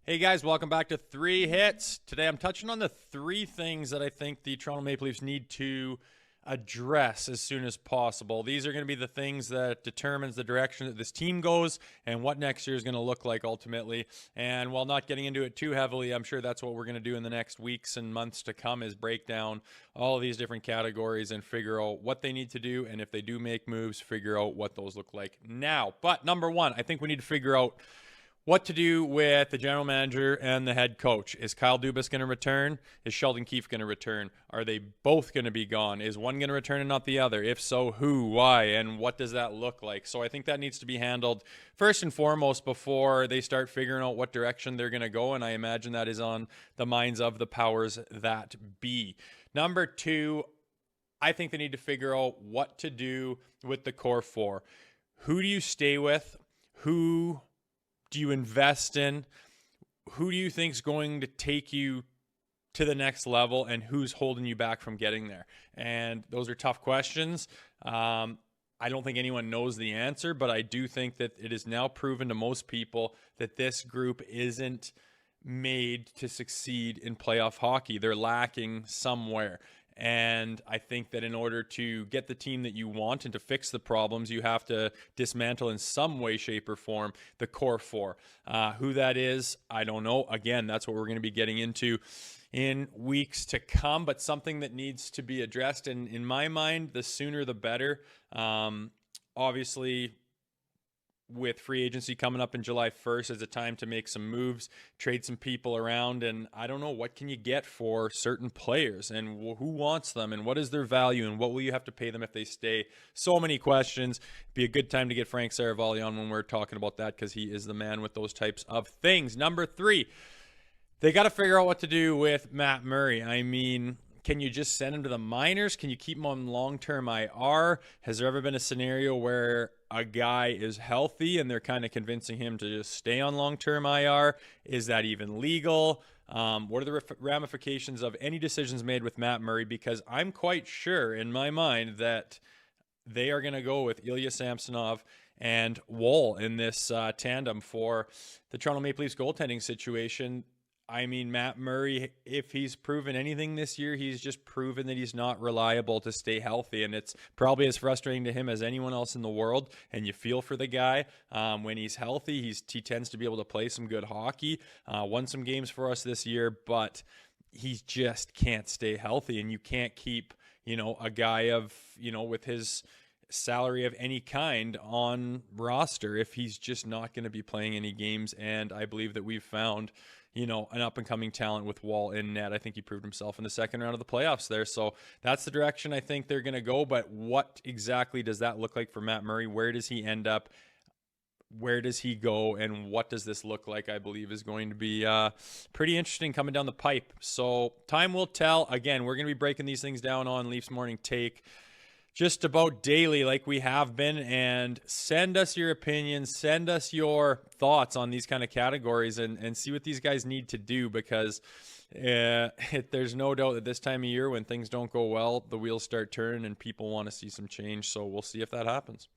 Hey guys, welcome back to Three Hits. Today I'm touching on the three things that I think the Toronto Maple Leafs need to address as soon as possible. These are going to be the things that determines the direction that this team goes and what next year is going to look like ultimately. And while not getting into it too heavily, I'm sure that's what we're going to do in the next weeks and months to come is break down all of these different categories and figure out what they need to do. And if they do make moves, figure out what those look like now. But number one, I think we need to figure out what to do with the general manager and the head coach. Is Kyle Dubas going to return? Is Sheldon Keefe going to return? Are they both going to be gone? Is one going to return and not the other? If so, who, why, and what does that look like? So I think that needs to be handled first and foremost before they start figuring out what direction they're going to go, and I imagine that is on the minds of the powers that be. Number two, I think they need to figure out what to do with the core four. Who do you stay with? Who do you invest in? Who do you think is going to take you to the next level, and who's holding you back from getting there? And those are tough questions. I don't think anyone knows the answer, but I do think that it is now proven to most people that this group isn't made to succeed in playoff hockey. They're lacking somewhere. And I think that in order to get the team that you want and to fix the problems, you have to dismantle in some way, shape, or form the core four. Who that is, I don't know. Again, that's what we're going to be getting into in weeks to come, but something that needs to be addressed. And in my mind, the sooner the better. Obviously, with free agency coming up in July 1st is a time to make some moves, trade some people around, and I don't know, what can you get for certain players, and who wants them, and what is their value, and what will you have to pay them if they stay? So many questions. Be a good time to get Frank Saravalli on when we're talking about that, because he is the man with those types of things. Number three, they got to figure out what to do with Matt Murray. I mean, can you just send him to the minors? Can you keep him on long-term IR? Has there ever been a scenario where a guy is healthy and they're kind of convincing him to just stay on long-term IR? Is that even legal? What are the ramifications of any decisions made with Matt Murray? Because I'm quite sure in my mind that they are going to go with Ilya Samsonov and Woll in this tandem for the Toronto Maple Leafs goaltending situation. I mean, Matt Murray, if he's proven anything this year, he's just proven that he's not reliable to stay healthy. And it's probably as frustrating to him as anyone else in the world. And you feel for the guy. When he's healthy, he tends to be able to play some good hockey. Won some games for us this year, but he just can't stay healthy. And you can't keep, a guy of, with his salary of any kind on roster if he's just not going to be playing any games. And I believe that we've found an up-and-coming talent with Woll in net. I think he proved himself in the second round of the playoffs there. So that's the direction I think they're going to go. But what exactly does that look like for Matt Murray? Where does he end up? Where does he go? And what does this look like? I believe is going to be pretty interesting coming down the pipe. So time will tell. Again, we're going to be breaking these things down on Leafs Morning Take just about daily like we have been, and send us your opinions, send us your thoughts on these kind of categories and see what these guys need to do, because there's no doubt that this time of year when things don't go well, the wheels start turning and people want to see some change. So we'll see if that happens.